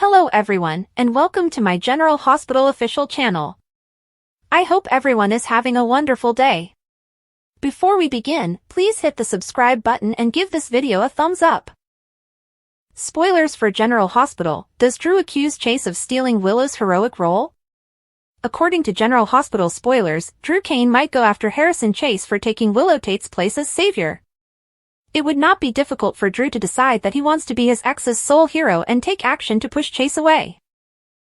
Hello everyone, and welcome to my General Hospital official channel. I hope everyone is having a wonderful day. Before we begin, please hit the subscribe button and give this video a thumbs up. Spoilers for General Hospital: does Drew accuse Chase of stealing Willow's heroic role? According to General Hospital spoilers, Drew Cain might go after Harrison Chase for taking Willow Tate's place as savior. It would not be difficult for Drew to decide that he wants to be his ex's sole hero and take action to push Chase away.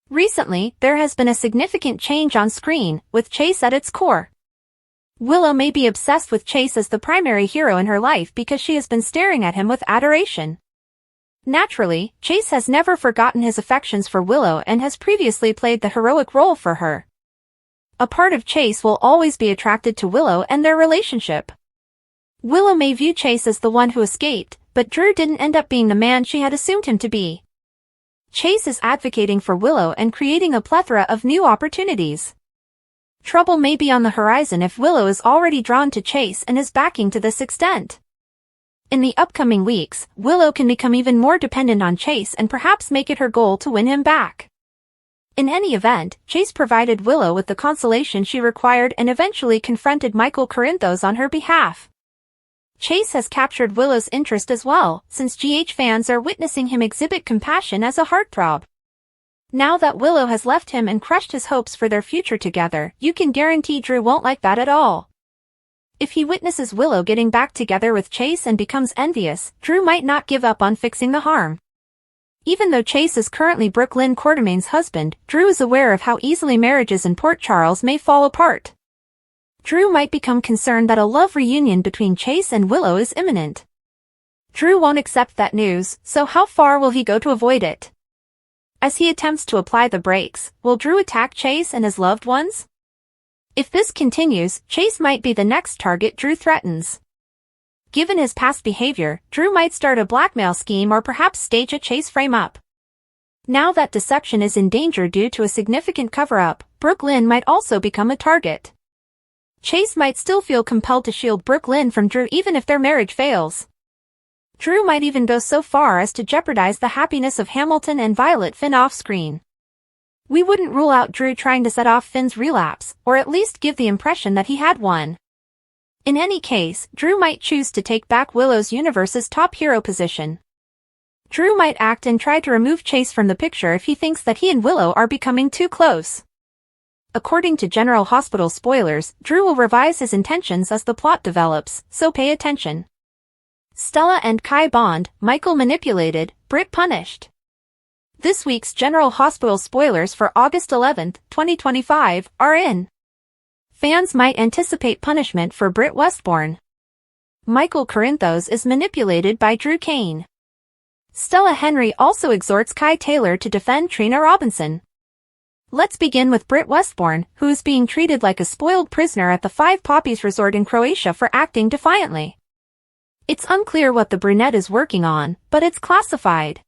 Recently, there has been a significant change on screen, with Chase at its core. Willow may be obsessed with Chase as the primary hero in her life because she has been staring at him with adoration. Naturally, Chase has never forgotten his affections for Willow and has previously played the heroic role for her. A part of Chase will always be attracted to Willow and their relationship. Willow may view Chase as the one who escaped, but Drew didn't end up being the man she had assumed him to be. Chase is advocating for Willow and creating a plethora of new opportunities. Trouble may be on the horizon if Willow is already drawn to Chase and is backing to this extent. In the upcoming weeks, Willow can become even more dependent on Chase and perhaps make it her goal to win him back. In any event, Chase provided Willow with the consolation she required and eventually confronted Michael Corinthos on her behalf. Chase has captured Willow's interest as well, since GH fans are witnessing him exhibit compassion as a heartthrob. Now that Willow has left him and crushed his hopes for their future together, you can guarantee Drew won't like that at all. If he witnesses Willow getting back together with Chase and becomes envious, Drew might not give up on fixing the harm. Even though Chase is currently Brooklyn Quartermain's husband, Drew is aware of how easily marriages in Port Charles may fall apart. Drew might become concerned that a love reunion between Chase and Willow is imminent. Drew won't accept that news, so how far will he go to avoid it? As he attempts to apply the brakes, will Drew attack Chase and his loved ones? If this continues, Chase might be the next target Drew threatens. Given his past behavior, Drew might start a blackmail scheme or perhaps stage a Chase frame-up. Now that deception is in danger due to a significant cover-up, Brooklyn might also become a target. Chase might still feel compelled to shield Brooklyn from Drew even if their marriage fails. Drew might even go so far as to jeopardize the happiness of Hamilton and Violet Finn off-screen. We wouldn't rule out Drew trying to set off Finn's relapse, or at least give the impression that he had one. In any case, Drew might choose to take back Willow's universe's top hero position. Drew might act and try to remove Chase from the picture if he thinks that he and Willow are becoming too close. According to General Hospital spoilers, Drew will revise his intentions as the plot develops, so pay attention. Stella and Kai bond, Michael manipulated, Britt punished. This week's General Hospital spoilers for August 11, 2025, are in. Fans might anticipate punishment for Britt Westbourne. Michael Corinthos is manipulated by Drew Cain. Stella Henry also exhorts Kai Taylor to defend Trina Robinson. Let's begin with Britt Westbourne, who is being treated like a spoiled prisoner at the Five Poppies Resort in Croatia for acting defiantly. It's unclear what the brunette is working on, but it's classified.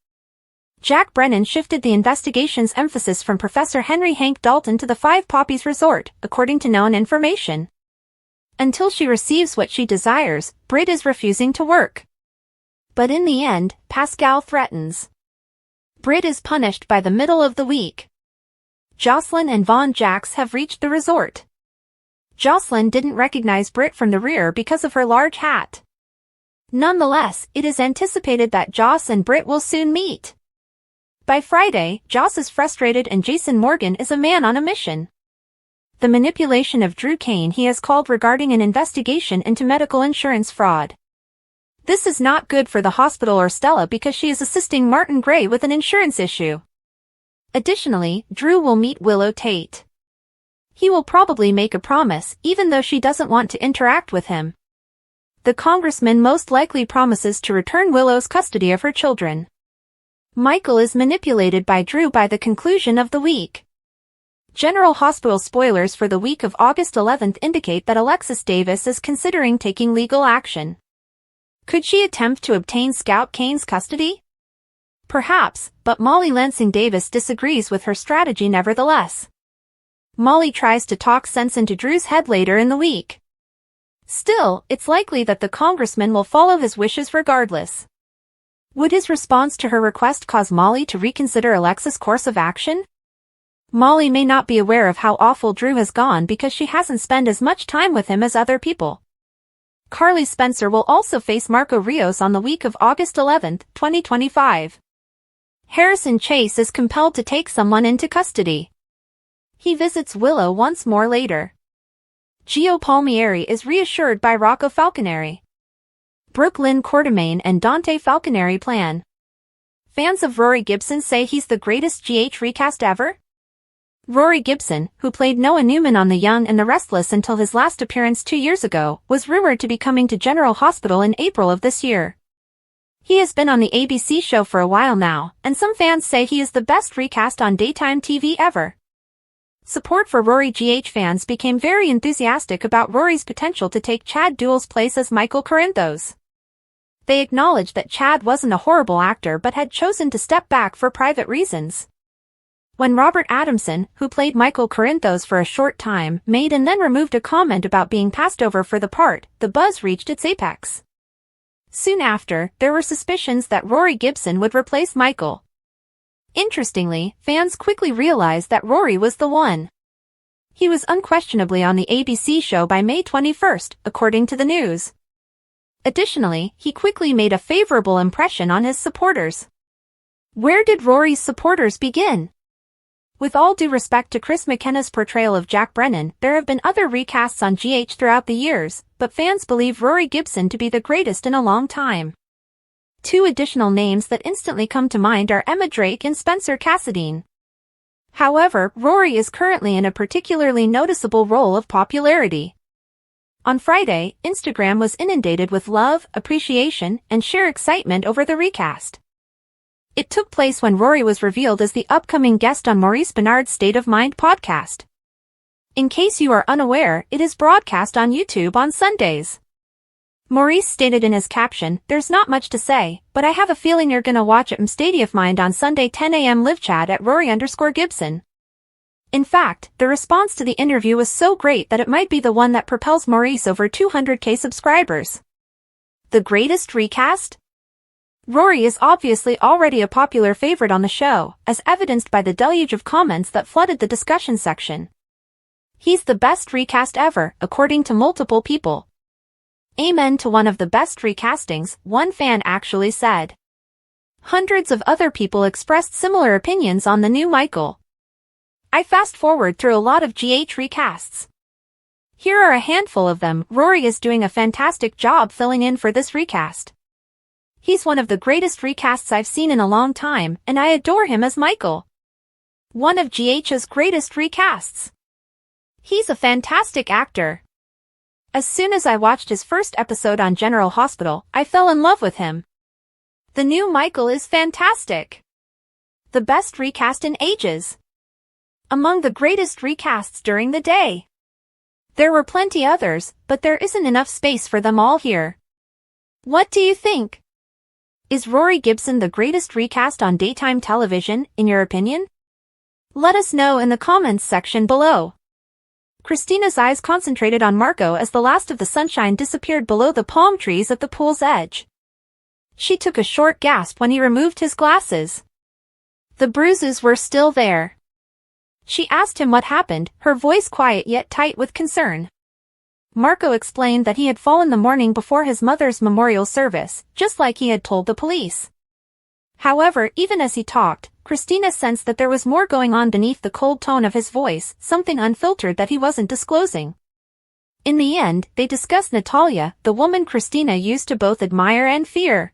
Jack Brennan shifted the investigation's emphasis from Professor Henry Hank Dalton to the Five Poppies Resort, according to known information. Until she receives what she desires, Britt is refusing to work. But in the end, Pascal threatens. Britt is punished by the middle of the week. Jocelyn and Von Jax have reached the resort. Jocelyn didn't recognize Britt from the rear because of her large hat. Nonetheless, it is anticipated that Joss and Britt will soon meet. By Friday, Joss is frustrated and Jason Morgan is a man on a mission. The manipulation of Drew Cain he has called regarding an investigation into medical insurance fraud. This is not good for the hospital or Stella because she is assisting Martin Gray with an insurance issue. Additionally, Drew will meet Willow Tate. He will probably make a promise, even though she doesn't want to interact with him. The congressman most likely promises to return Willow's custody of her children. Michael is manipulated by Drew by the conclusion of the week. General Hospital spoilers for the week of August 11 indicate that Alexis Davis is considering taking legal action. Could she attempt to obtain Scout Kane's custody? Perhaps, but Molly Lansing Davis disagrees with her strategy nevertheless. Molly tries to talk sense into Drew's head later in the week. Still, it's likely that the congressman will follow his wishes regardless. Would his response to her request cause Molly to reconsider Alexa's course of action? Molly may not be aware of how awful Drew has gone because she hasn't spent as much time with him as other people. Carly Spencer will also face Marco Rios on the week of August 11, 2025. Harrison Chase is compelled to take someone into custody. He visits Willow once more later. Gio Palmieri is reassured by Rocco Falconeri. Brooklyn Quartermain and Dante Falconeri plan. Fans of Rory Gibson say he's the greatest GH recast ever? Rory Gibson, who played Noah Newman on The Young and the Restless until his last appearance 2 years ago, was rumored to be coming to General Hospital in April of this year. He has been on the ABC show for a while now, and some fans say he is the best recast on daytime TV ever. Support for Rory GH fans became very enthusiastic about Rory's potential to take Chad Duell's place as Michael Corinthos. They acknowledged that Chad wasn't a horrible actor but had chosen to step back for private reasons. When Robert Adamson, who played Michael Corinthos for a short time, made and then removed a comment about being passed over for the part, the buzz reached its apex. Soon after, there were suspicions that Rory Gibson would replace Michael. Interestingly, fans quickly realized that Rory was the one. He was unquestionably on the ABC show by May 21st, according to the news. Additionally, he quickly made a favorable impression on his supporters. Where did Rory's supporters begin? With all due respect to Chris McKenna's portrayal of Jack Brennan, there have been other recasts on GH throughout the years, but fans believe Rory Gibson to be the greatest in a long time. Two additional names that instantly come to mind are Emma Drake and Spencer Cassadine. However, Rory is currently in a particularly noticeable role of popularity. On Friday, Instagram was inundated with love, appreciation, and sheer excitement over the recast. It took place when Rory was revealed as the upcoming guest on Maurice Benard's State of Mind podcast. In case you are unaware, it is broadcast on YouTube on Sundays. Maurice stated in his caption, "There's not much to say, but I have a feeling you're gonna watch it State of Mind on Sunday 10 a.m. live chat at Rory_Gibson. In fact, the response to the interview was so great that it might be the one that propels Maurice over 200k subscribers. The greatest recast? Rory is obviously already a popular favorite on the show, as evidenced by the deluge of comments that flooded the discussion section. He's the best recast ever, according to multiple people. Amen to one of the best recastings, one fan actually said. Hundreds of other people expressed similar opinions on the new Michael. I fast forward through a lot of GH recasts. Here are a handful of them. Rory is doing a fantastic job filling in for this recast. He's one of the greatest recasts I've seen in a long time, and I adore him as Michael. One of GH's greatest recasts. He's a fantastic actor. As soon as I watched his first episode on General Hospital, I fell in love with him. The new Michael is fantastic. The best recast in ages. Among the greatest recasts during the day. There were plenty others, but there isn't enough space for them all here. What do you think? Is Rory Gibson the greatest recast on daytime television, in your opinion? Let us know in the comments section below. Christina's eyes concentrated on Marco as the last of the sunshine disappeared below the palm trees at the pool's edge. She took a short gasp when he removed his glasses. The bruises were still there. She asked him what happened, her voice quiet yet tight with concern. Marco explained that he had fallen the morning before his mother's memorial service, just like he had told the police. However, even as he talked, Christina sensed that there was more going on beneath the cold tone of his voice, something unfiltered that he wasn't disclosing. In the end, they discussed Natalia, the woman Christina used to both admire and fear.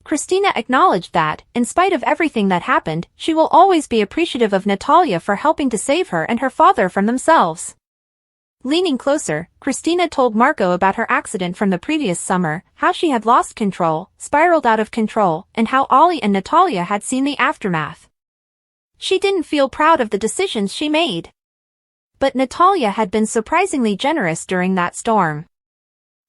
Christina acknowledged that, in spite of everything that happened, she will always be appreciative of Natalia for helping to save her and her father from themselves. Leaning closer, Christina told Marco about her accident from the previous summer, how she had lost control, spiraled out of control, and how Ollie and Natalia had seen the aftermath. She didn't feel proud of the decisions she made. But Natalia had been surprisingly generous during that storm.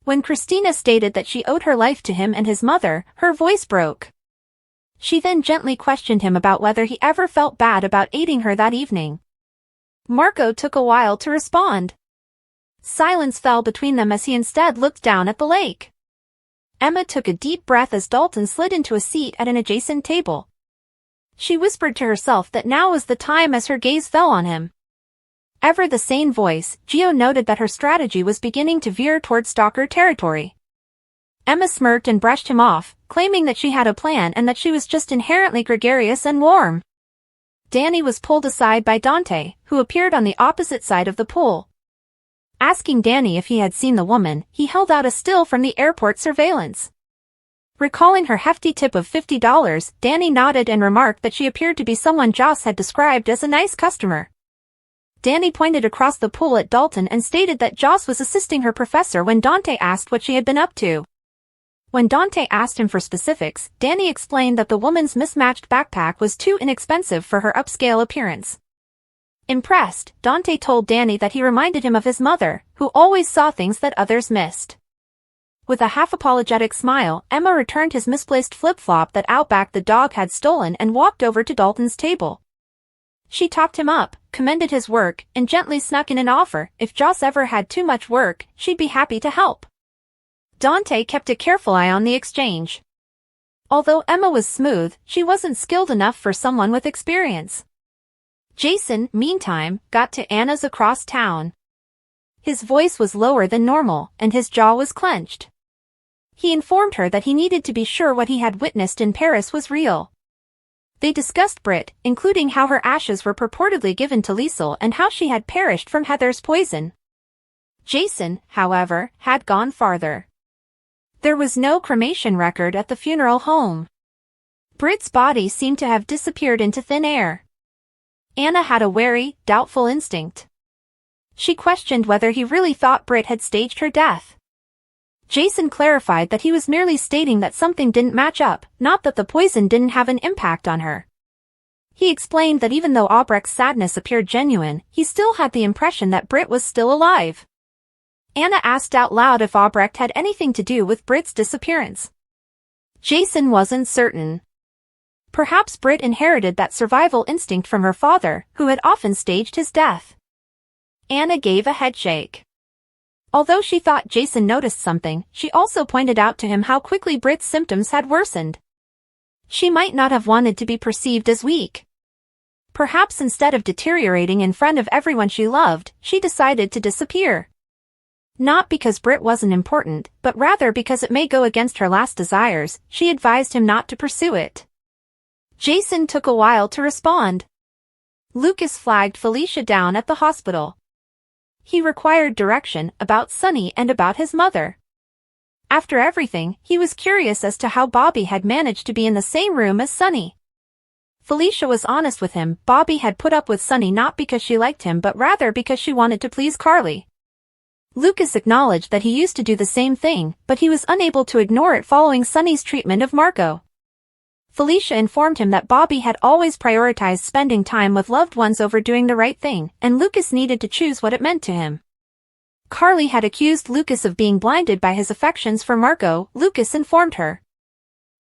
When Christina stated that she owed her life to him and his mother, her voice broke. She then gently questioned him about whether he ever felt bad about aiding her that evening. Marco took a while to respond. Silence fell between them as he instead looked down at the lake. Emma took a deep breath as Dalton slid into a seat at an adjacent table. She whispered to herself that now was the time as her gaze fell on him. Ever the sane voice, Gio noted that her strategy was beginning to veer toward stalker territory. Emma smirked and brushed him off, claiming that she had a plan and that she was just inherently gregarious and warm. Danny was pulled aside by Dante, who appeared on the opposite side of the pool. Asking Danny if he had seen the woman, he held out a still from the airport surveillance. Recalling her hefty tip of $50, Danny nodded and remarked that she appeared to be someone Joss had described as a nice customer. Danny pointed across the pool at Dalton and stated that Joss was assisting her professor when Dante asked what she had been up to. When Dante asked him for specifics, Danny explained that the woman's mismatched backpack was too inexpensive for her upscale appearance. Impressed, Dante told Danny that he reminded him of his mother, who always saw things that others missed. With a half-apologetic smile, Emma returned his misplaced flip-flop that Outback the dog had stolen and walked over to Dalton's table. She talked him up, commended his work, and gently snuck in an offer: if Joss ever had too much work, she'd be happy to help. Dante kept a careful eye on the exchange. Although Emma was smooth, she wasn't skilled enough for someone with experience. Jason, meantime, got to Anna's across town. His voice was lower than normal, and his jaw was clenched. He informed her that he needed to be sure what he had witnessed in Paris was real. They discussed Britt, including how her ashes were purportedly given to Liesel and how she had perished from Heather's poison. Jason, however, had gone farther. There was no cremation record at the funeral home. Britt's body seemed to have disappeared into thin air. Anna had a wary, doubtful instinct. She questioned whether he really thought Britt had staged her death. Jason clarified that he was merely stating that something didn't match up, not that the poison didn't have an impact on her. He explained that even though Albrecht's sadness appeared genuine, he still had the impression that Britt was still alive. Anna asked out loud if Albrecht had anything to do with Britt's disappearance. Jason wasn't certain. Perhaps Britt inherited that survival instinct from her father, who had often staged his death. Anna gave a headshake. Although she thought Jason noticed something, she also pointed out to him how quickly Britt's symptoms had worsened. She might not have wanted to be perceived as weak. Perhaps instead of deteriorating in front of everyone she loved, she decided to disappear. Not because Britt wasn't important, but rather because it may go against her last desires. She advised him not to pursue it. Jason took a while to respond. Lucas flagged Felicia down at the hospital. He required direction about Sunny and about his mother. After everything, he was curious as to how Bobby had managed to be in the same room as Sunny. Felicia was honest with him. Bobby had put up with Sunny not because she liked him but rather because she wanted to please Carly. Lucas acknowledged that he used to do the same thing, but he was unable to ignore it following Sunny's treatment of Marco. Felicia informed him that Bobby had always prioritized spending time with loved ones over doing the right thing, and Lucas needed to choose what it meant to him. Carly had accused Lucas of being blinded by his affections for Marco, Lucas informed her.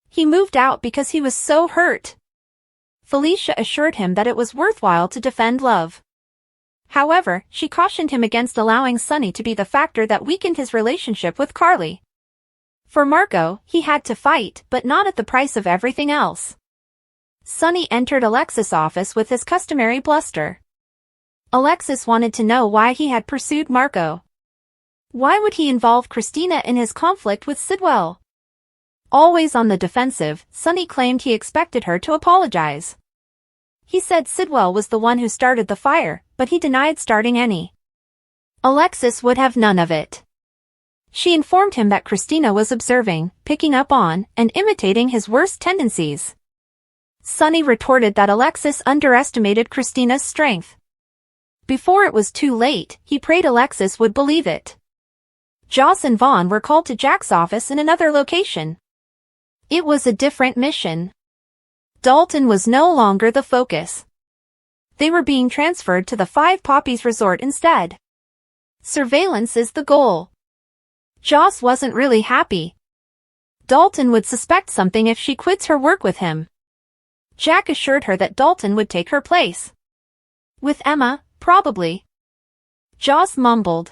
He moved out because he was so hurt. Felicia assured him that it was worthwhile to defend love. However, she cautioned him against allowing Sunny to be the factor that weakened his relationship with Carly. For Marco, he had to fight, but not at the price of everything else. Sunny entered Alexis' office with his customary bluster. Alexis wanted to know why he had pursued Marco. Why would he involve Christina in his conflict with Sidwell? Always on the defensive, Sunny claimed he expected her to apologize. He said Sidwell was the one who started the fire, but he denied starting any. Alexis would have none of it. She informed him that Christina was observing, picking up on, and imitating his worst tendencies. Sunny retorted that Alexis underestimated Christina's strength. Before it was too late, he prayed Alexis would believe it. Joss and Vaughn were called to Jack's office in another location. It was a different mission. Dalton was no longer the focus. They were being transferred to the Five Poppies Resort instead. Surveillance is the goal. Joss wasn't really happy. Dalton would suspect something if she quits her work with him. Jack assured her that Dalton would take her place. With Emma, probably. Joss mumbled.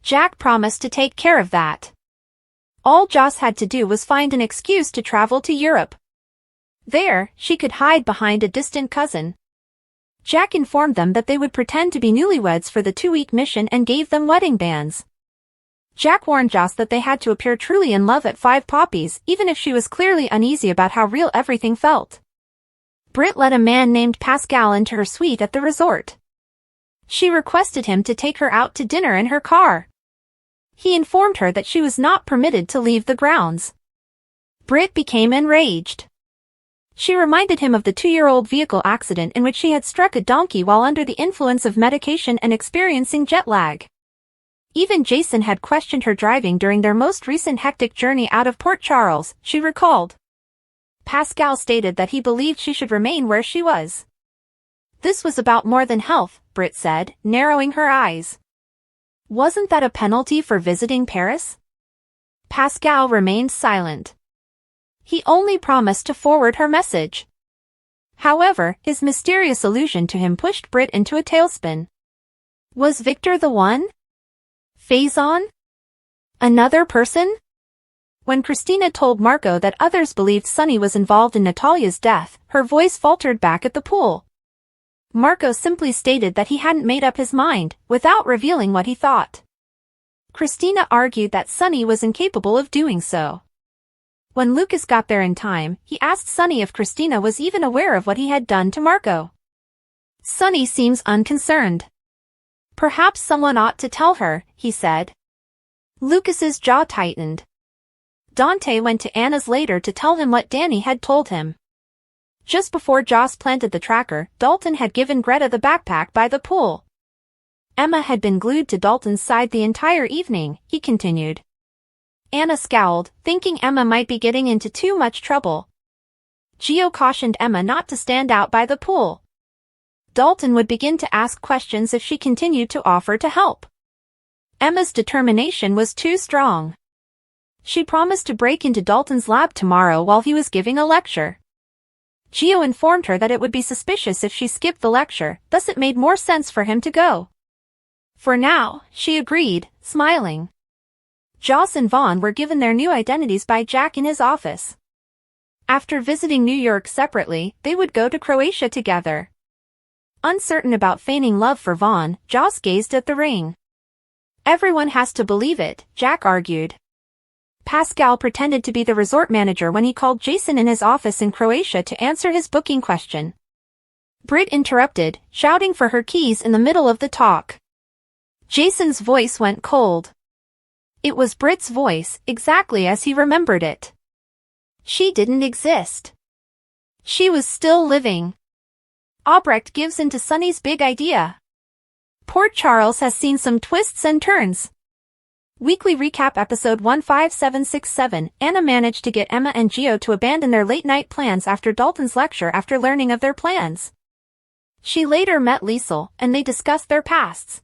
Jack promised to take care of that. All Joss had to do was find an excuse to travel to Europe. There, she could hide behind a distant cousin. Jack informed them that they would pretend to be newlyweds for the 2-week mission and gave them wedding bands. Jack warned Joss that they had to appear truly in love at 5 Poppies, even if she was clearly uneasy about how real everything felt. Britt let a man named Pascal into her suite at the resort. She requested him to take her out to dinner in her car. He informed her that she was not permitted to leave the grounds. Britt became enraged. She reminded him of the 2-year-old vehicle accident in which she had struck a donkey while under the influence of medication and experiencing jet lag. Even Jason had questioned her driving during their most recent hectic journey out of Port Charles, she recalled. Pascal stated that he believed she should remain where she was. This was about more than health, Britt said, narrowing her eyes. Wasn't that a penalty for visiting Paris? Pascal remained silent. He only promised to forward her message. However, his mysterious allusion to him pushed Britt into a tailspin. Was Victor the one? Faison? Another person? When Christina told Marco that others believed Sonny was involved in Natalia's death, her voice faltered back at the pool. Marco simply stated that he hadn't made up his mind, without revealing what he thought. Christina argued that Sonny was incapable of doing so. When Lucas got there in time, he asked Sonny if Christina was even aware of what he had done to Marco. Sonny seems unconcerned. Perhaps someone ought to tell her, he said. Lucas's jaw tightened. Dante went to Anna's later to tell him what Danny had told him. Just before Joss planted the tracker, Dalton had given Greta the backpack by the pool. Emma had been glued to Dalton's side the entire evening, he continued. Anna scowled, thinking Emma might be getting into too much trouble. Gio cautioned Emma not to stand out by the pool. Dalton would begin to ask questions if she continued to offer to help. Emma's determination was too strong. She promised to break into Dalton's lab tomorrow while he was giving a lecture. Gio informed her that it would be suspicious if she skipped the lecture, thus it made more sense for him to go. For now, she agreed, smiling. Joss and Vaughn were given their new identities by Jack in his office. After visiting New York separately, they would go to Croatia together. Uncertain about feigning love for Vaughn, Joss gazed at the ring. Everyone has to believe it, Jack argued. Pascal pretended to be the resort manager when he called Jason in his office in Croatia to answer his booking question. Britt interrupted, shouting for her keys in the middle of the talk. Jason's voice went cold. It was Britt's voice, exactly as he remembered it. She didn't exist. She was still living. Albrecht gives in to Sonny's big idea. Port Charles has seen some twists and turns. Weekly Recap Episode 15767, Anna managed to get Emma and Gio to abandon their late-night plans after Dalton's lecture after learning of their plans. She later met Liesel, and they discussed their pasts.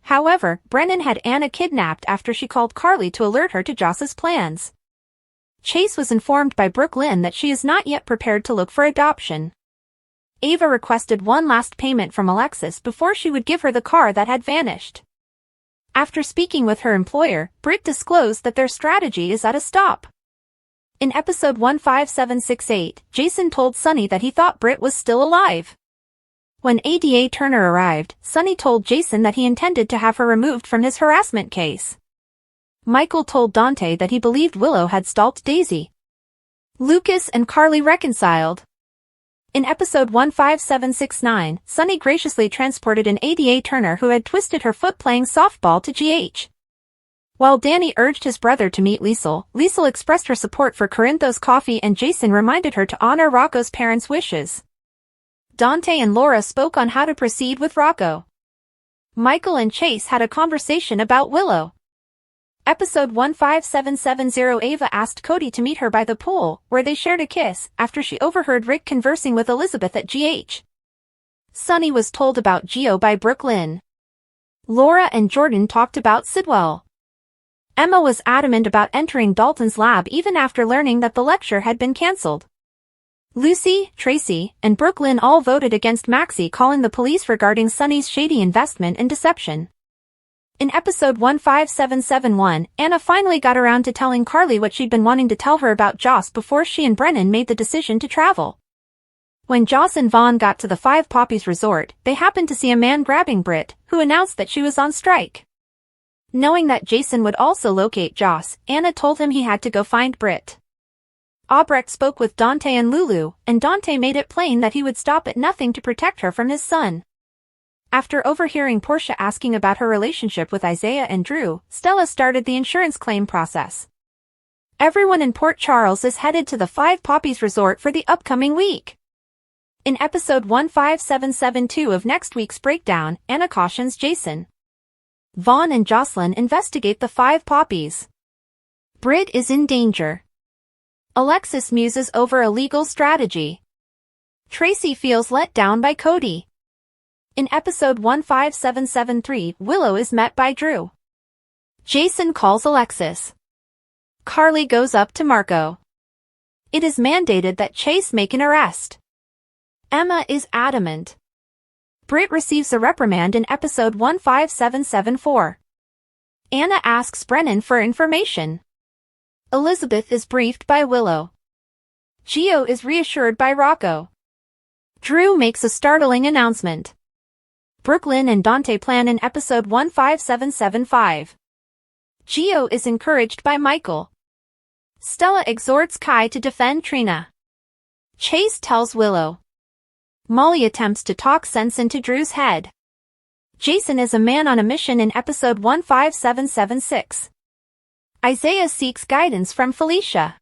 However, Brennan had Anna kidnapped after she called Carly to alert her to Joss's plans. Chase was informed by Brooklyn that she is not yet prepared to look for adoption. Ava requested one last payment from Alexis before she would give her the car that had vanished. After speaking with her employer, Britt disclosed that their strategy is at a stop. In episode 15768, Jason told Sonny that he thought Britt was still alive. When Ada Turner arrived, Sonny told Jason that he intended to have her removed from his harassment case. Michael told Dante that he believed Willow had stalked Daisy. Lucas and Carly reconciled. In episode 15769, Sonny graciously transported an Ada Turner who had twisted her foot playing softball to GH. While Danny urged his brother to meet Liesel, Liesel expressed her support for Corinthos Coffee and Jason reminded her to honor Rocco's parents' wishes. Dante and Laura spoke on how to proceed with Rocco. Michael and Chase had a conversation about Willow. Episode 15770 Ava asked Cody to meet her by the pool, where they shared a kiss, after she overheard Rick conversing with Elizabeth at GH. Sonny was told about Gio by Brooklyn. Laura and Jordan talked about Sidwell. Emma was adamant about entering Dalton's lab even after learning that the lecture had been cancelled. Lucy, Tracy, and Brooklyn all voted against Maxie calling the police regarding Sonny's shady investment and deception. In episode 15771, Anna finally got around to telling Carly what she'd been wanting to tell her about Joss before she and Brennan made the decision to travel. When Joss and Vaughn got to the Five Poppies resort, they happened to see a man grabbing Britt, who announced that she was on strike. Knowing that Jason would also locate Joss, Anna told him he had to go find Britt. Albrecht spoke with Dante and Lulu, and Dante made it plain that he would stop at nothing to protect her from his son. After overhearing Portia asking about her relationship with Isaiah and Drew, Stella started the insurance claim process. Everyone in Port Charles is headed to the Five Poppies resort for the upcoming week. In episode 15772 of next week's breakdown, Anna cautions Jason. Vaughn and Jocelyn investigate the Five Poppies. Britt is in danger. Alexis muses over a legal strategy. Tracy feels let down by Cody. In episode 15773, Willow is met by Drew. Jason calls Alexis. Carly goes up to Marco. It is mandated that Chase make an arrest. Emma is adamant. Britt receives a reprimand in episode 15774. Anna asks Brennan for information. Elizabeth is briefed by Willow. Gio is reassured by Rocco. Drew makes a startling announcement. Brooklyn and Dante plan in episode 15775. Gio is encouraged by Michael. Stella exhorts Kai to defend Trina. Chase tells Willow. Molly attempts to talk sense into Drew's head. Jason is a man on a mission in episode 15776. Isaiah seeks guidance from Felicia.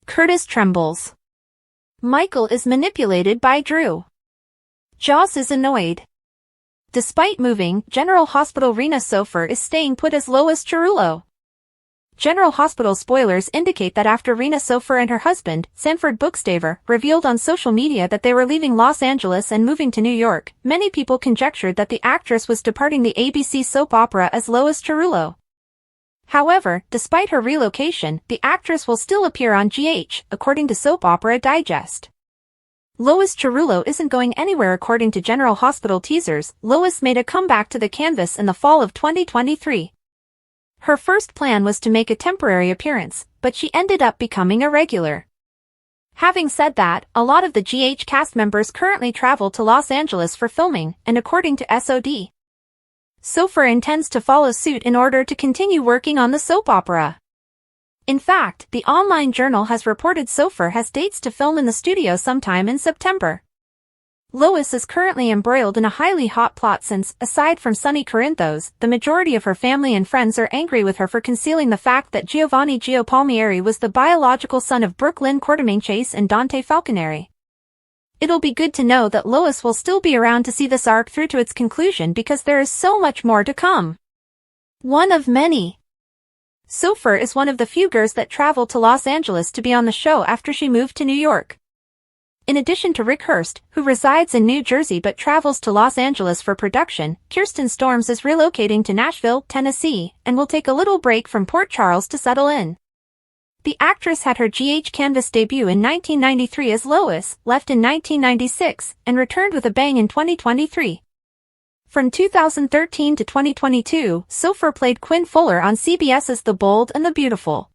Curtis trembles. Michael is manipulated by Drew. Joss is annoyed. Despite moving, General Hospital Rena Sofer is staying put as Lois Cerullo. General Hospital spoilers indicate that after Rena Sofer and her husband, Sanford Bookstaver, revealed on social media that they were leaving Los Angeles and moving to New York, many people conjectured that the actress was departing the ABC soap opera as Lois Cerullo. However, despite her relocation, the actress will still appear on GH, according to Soap Opera Digest. Lois Cerullo isn't going anywhere according to General Hospital teasers. Lois made a comeback to the canvas in the fall of 2023. Her first plan was to make a temporary appearance, but she ended up becoming a regular. Having said that, a lot of the GH cast members currently travel to Los Angeles for filming, and according to SOD, Sofer intends to follow suit in order to continue working on the soap opera. In fact, the online journal has reported Sofer has dates to film in the studio sometime in September. Lois is currently embroiled in a highly hot plot since, aside from Sonny Corinthos, the majority of her family and friends are angry with her for concealing the fact that Giovanni Gio Palmieri was the biological son of Brooklyn Quartermain Chase and Dante Falconeri. It'll be good to know that Lois will still be around to see this arc through to its conclusion because there is so much more to come. One of many. Sofer is one of the few girls that traveled to Los Angeles to be on the show after she moved to New York. In addition to Rick Hurst, who resides in New Jersey but travels to Los Angeles for production, Kirsten Storms is relocating to Nashville, Tennessee, and will take a little break from Port Charles to settle in. The actress had her GH Canvas debut in 1993 as Lois, left in 1996, and returned with a bang in 2023. From 2013 to 2022, Sofer played Quinn Fuller on CBS's The Bold and the Beautiful.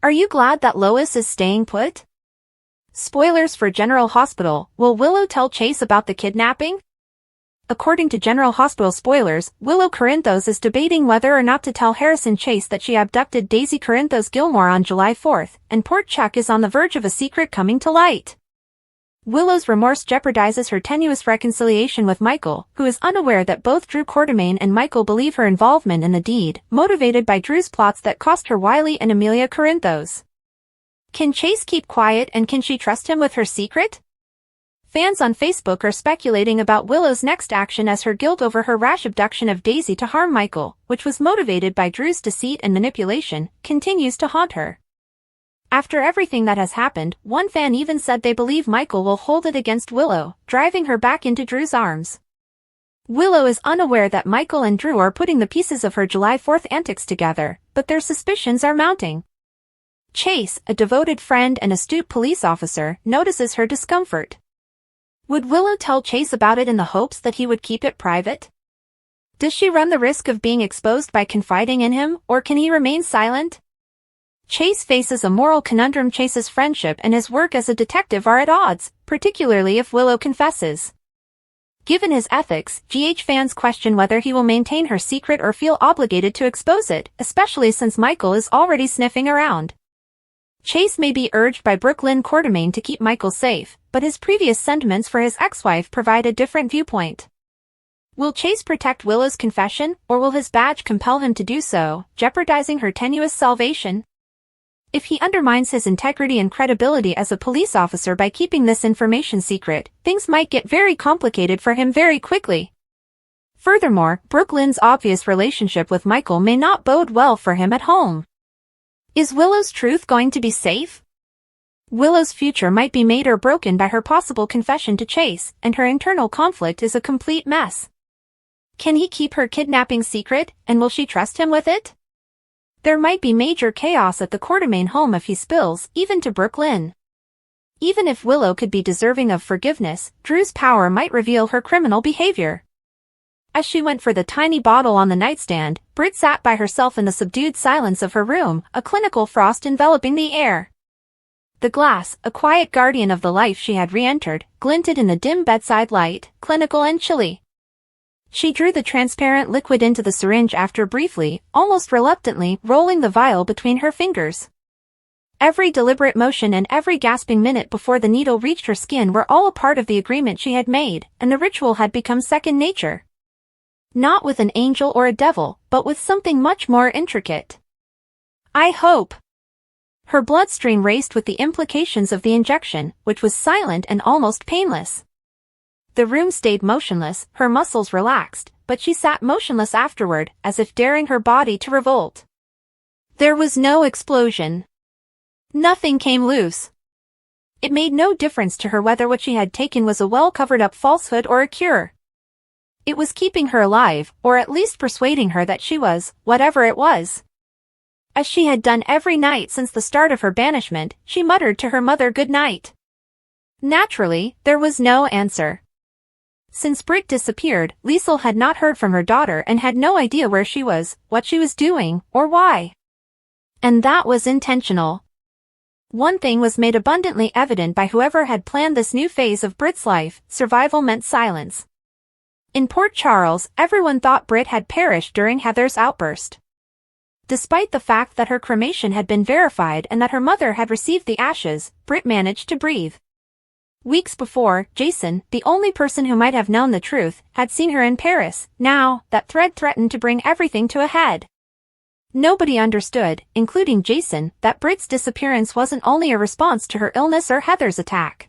Are you glad that Lois is staying put? Spoilers for General Hospital. Will Willow tell Chase about the kidnapping? According to General Hospital spoilers, Willow Corinthos is debating whether or not to tell Harrison Chase that she abducted Daisy Corinthos Gilmore on July 4th, and Port Chuck is on the verge of a secret coming to light. Willow's remorse jeopardizes her tenuous reconciliation with Michael, who is unaware that both Drew Quartermain and Michael believe her involvement in the deed, motivated by Drew's plots that cost her Wiley and Amelia Corinthos. Can Chase keep quiet and can she trust him with her secret? Fans on Facebook are speculating about Willow's next action as her guilt over her rash abduction of Daisy to harm Michael, which was motivated by Drew's deceit and manipulation, continues to haunt her. After everything that has happened, one fan even said they believe Michael will hold it against Willow, driving her back into Drew's arms. Willow is unaware that Michael and Drew are putting the pieces of her July 4th antics together, but their suspicions are mounting. Chase, a devoted friend and astute police officer, notices her discomfort. Would Willow tell Chase about it in the hopes that he would keep it private? Does she run the risk of being exposed by confiding in him, or can he remain silent? Chase faces a moral conundrum. Chase's friendship and his work as a detective are at odds, particularly if Willow confesses. Given his ethics, GH fans question whether he will maintain her secret or feel obligated to expose it, especially since Michael is already sniffing around. Chase may be urged by Brooklyn Quartermain to keep Michael safe, but his previous sentiments for his ex-wife provide a different viewpoint. Will Chase protect Willow's confession, or will his badge compel him to do so, jeopardizing her tenuous salvation? If he undermines his integrity and credibility as a police officer by keeping this information secret, things might get very complicated for him very quickly. Furthermore, Brooklyn's obvious relationship with Michael may not bode well for him at home. Is Willow's truth going to be safe? Willow's future might be made or broken by her possible confession to Chase, and her internal conflict is a complete mess. Can he keep her kidnapping secret, and will she trust him with it? There might be major chaos at the Quartermain home if he spills, even to Brooklyn. Even if Willow could be deserving of forgiveness, Drew's power might reveal her criminal behavior. As she went for the tiny bottle on the nightstand, Britt sat by herself in the subdued silence of her room, a clinical frost enveloping the air. The glass, a quiet guardian of the life she had re-entered, glinted in the dim bedside light, clinical and chilly. She drew the transparent liquid into the syringe after briefly, almost reluctantly, rolling the vial between her fingers. Every deliberate motion and every gasping minute before the needle reached her skin were all a part of the agreement she had made, and the ritual had become second nature. Not with an angel or a devil, but with something much more intricate. I hope. Her bloodstream raced with the implications of the injection, which was silent and almost painless. The room stayed motionless, her muscles relaxed, but she sat motionless afterward, as if daring her body to revolt. There was no explosion. Nothing came loose. It made no difference to her whether what she had taken was a well-covered-up falsehood or a cure. It was keeping her alive, or at least persuading her that she was, whatever it was. As she had done every night since the start of her banishment, she muttered to her mother good night. Naturally, there was no answer. Since Britt disappeared, Liesl had not heard from her daughter and had no idea where she was, what she was doing, or why. And that was intentional. One thing was made abundantly evident by whoever had planned this new phase of Britt's life: survival meant silence. In Port Charles, everyone thought Britt had perished during Heather's outburst. Despite the fact that her cremation had been verified and that her mother had received the ashes, Britt managed to breathe. Weeks before, Jason, the only person who might have known the truth, had seen her in Paris. Now, that thread threatened to bring everything to a head. Nobody understood, including Jason, that Britt's disappearance wasn't only a response to her illness or Heather's attack.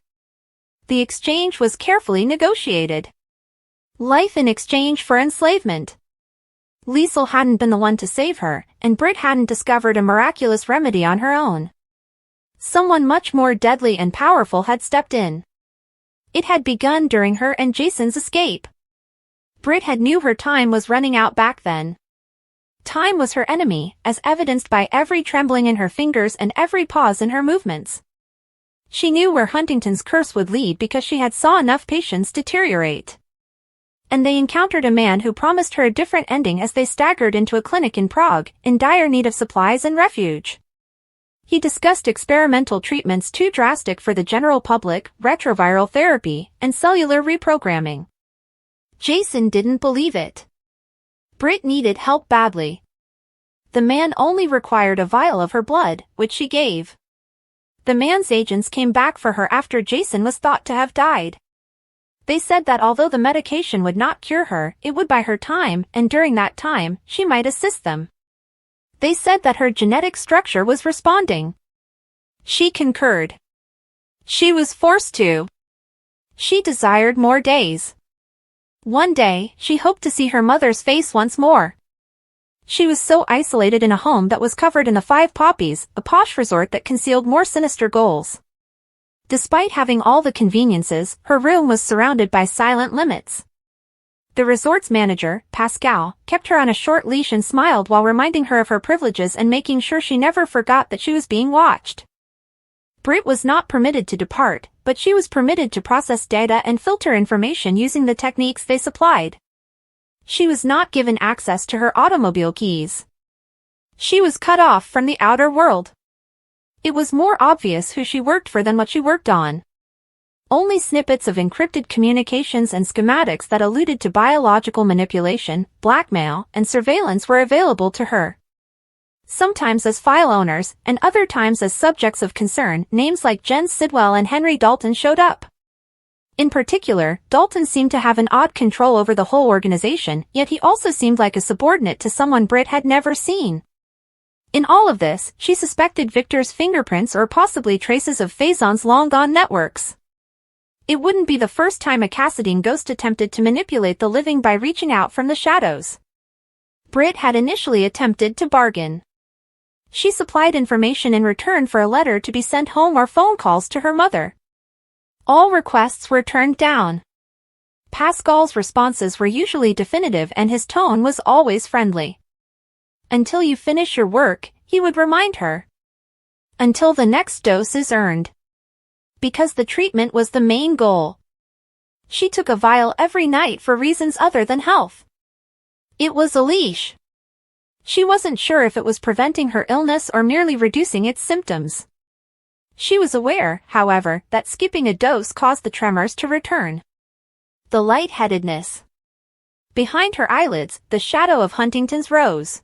The exchange was carefully negotiated. Life in exchange for enslavement. Liesl hadn't been the one to save her, and Britt hadn't discovered a miraculous remedy on her own. Someone much more deadly and powerful had stepped in. It had begun during her and Jason's escape. Britt had knew her time was running out back then. Time was her enemy, as evidenced by every trembling in her fingers and every pause in her movements. She knew where Huntington's curse would lead because she had saw enough patients deteriorate. And they encountered a man who promised her a different ending as they staggered into a clinic in Prague, in dire need of supplies and refuge. He discussed experimental treatments too drastic for the general public, retroviral therapy, and cellular reprogramming. Jason didn't believe it. Britt needed help badly. The man only required a vial of her blood, which she gave. The man's agents came back for her after Jason was thought to have died. They said that although the medication would not cure her, it would buy her time, and during that time, she might assist them. They said that her genetic structure was responding. She concurred. She was forced to. She desired more days. One day, she hoped to see her mother's face once more. She was so isolated in a home that was covered in the Five Poppies, a posh resort that concealed more sinister goals. Despite having all the conveniences, her room was surrounded by silent limits. The resort's manager, Pascal, kept her on a short leash and smiled while reminding her of her privileges and making sure she never forgot that she was being watched. Britt was not permitted to depart, but she was permitted to process data and filter information using the techniques they supplied. She was not given access to her automobile keys. She was cut off from the outer world. It was more obvious who she worked for than what she worked on. Only snippets of encrypted communications and schematics that alluded to biological manipulation, blackmail, and surveillance were available to her. Sometimes as file owners, and other times as subjects of concern, names like Jen Sidwell and Henry Dalton showed up. In particular, Dalton seemed to have an odd control over the whole organization, yet he also seemed like a subordinate to someone Britt had never seen. In all of this, she suspected Victor's fingerprints or possibly traces of Faison's long-gone networks. It wouldn't be the first time a Cassadine ghost attempted to manipulate the living by reaching out from the shadows. Britt had initially attempted to bargain. She supplied information in return for a letter to be sent home or phone calls to her mother. All requests were turned down. Pascal's responses were usually definitive and his tone was always friendly. Until you finish your work, he would remind her. Until the next dose is earned. Because the treatment was the main goal. She took a vial every night for reasons other than health. It was a leash. She wasn't sure if it was preventing her illness or merely reducing its symptoms. She was aware, however, that skipping a dose caused the tremors to return. The lightheadedness. Behind her eyelids, the shadow of Huntington's rose.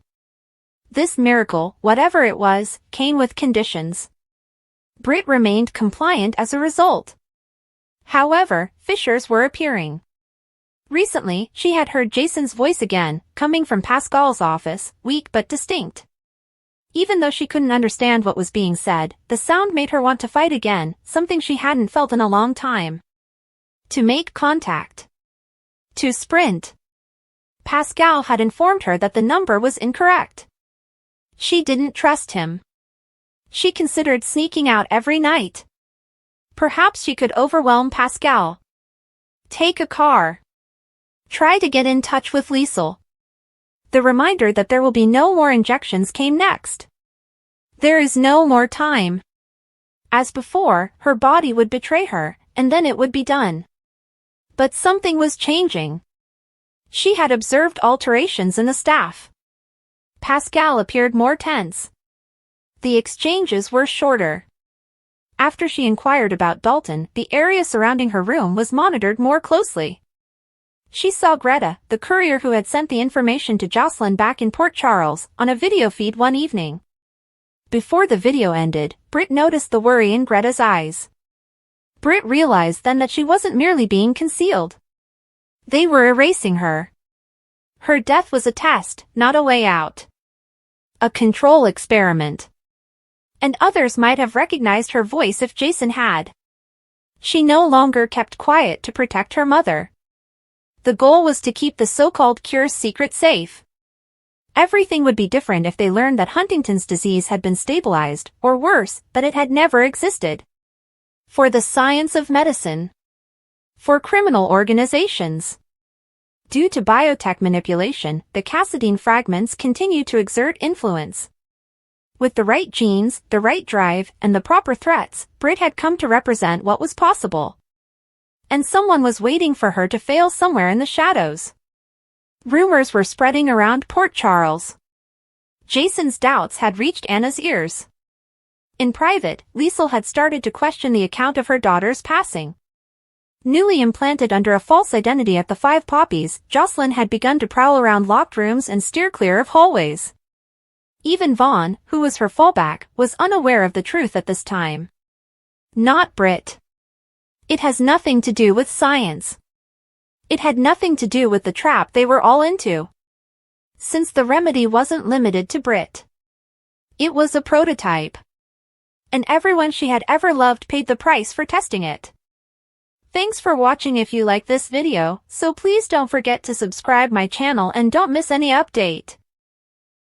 This miracle, whatever it was, came with conditions. Britt remained compliant as a result. However, fissures were appearing. Recently, she had heard Jason's voice again, coming from Pascal's office, weak but distinct. Even though she couldn't understand what was being said, the sound made her want to fight again, something she hadn't felt in a long time. To make contact. To sprint. Pascal had informed her that the number was incorrect. She didn't trust him. She considered sneaking out every night. Perhaps she could overwhelm Pascal. Take a car. Try to get in touch with Liesel. The reminder that there will be no more injections came next. There is no more time. As before, her body would betray her, and then it would be done. But something was changing. She had observed alterations in the staff. Pascal appeared more tense. The exchanges were shorter. After she inquired about Dalton, the area surrounding her room was monitored more closely. She saw Greta, the courier who had sent the information to Jocelyn back in Port Charles, on a video feed one evening. Before the video ended, Britt noticed the worry in Greta's eyes. Britt realized then that she wasn't merely being concealed. They were erasing her. Her death was a test, not a way out. A control experiment. And others might have recognized her voice if Jason had. She no longer kept quiet to protect her mother. The goal was to keep the so-called cure's secret safe. Everything would be different if they learned that Huntington's disease had been stabilized, or worse, that it had never existed. For the science of medicine. For criminal organizations. Due to biotech manipulation, the Cassadine fragments continue to exert influence. With the right genes, the right drive, and the proper threats, Britt had come to represent what was possible. And someone was waiting for her to fail somewhere in the shadows. Rumors were spreading around Port Charles. Jason's doubts had reached Anna's ears. In private, Liesel had started to question the account of her daughter's passing. Newly implanted under a false identity at the Five Poppies, Jocelyn had begun to prowl around locked rooms and steer clear of hallways. Even Vaughn, who was her fallback, was unaware of the truth at this time. Not Britt. It has nothing to do with science. It had nothing to do with the trap they were all into. Since the remedy wasn't limited to Britt. It was a prototype. And everyone she had ever loved paid the price for testing it. Thanks for watching. If you like this video, so please don't forget to subscribe my channel and don't miss any update.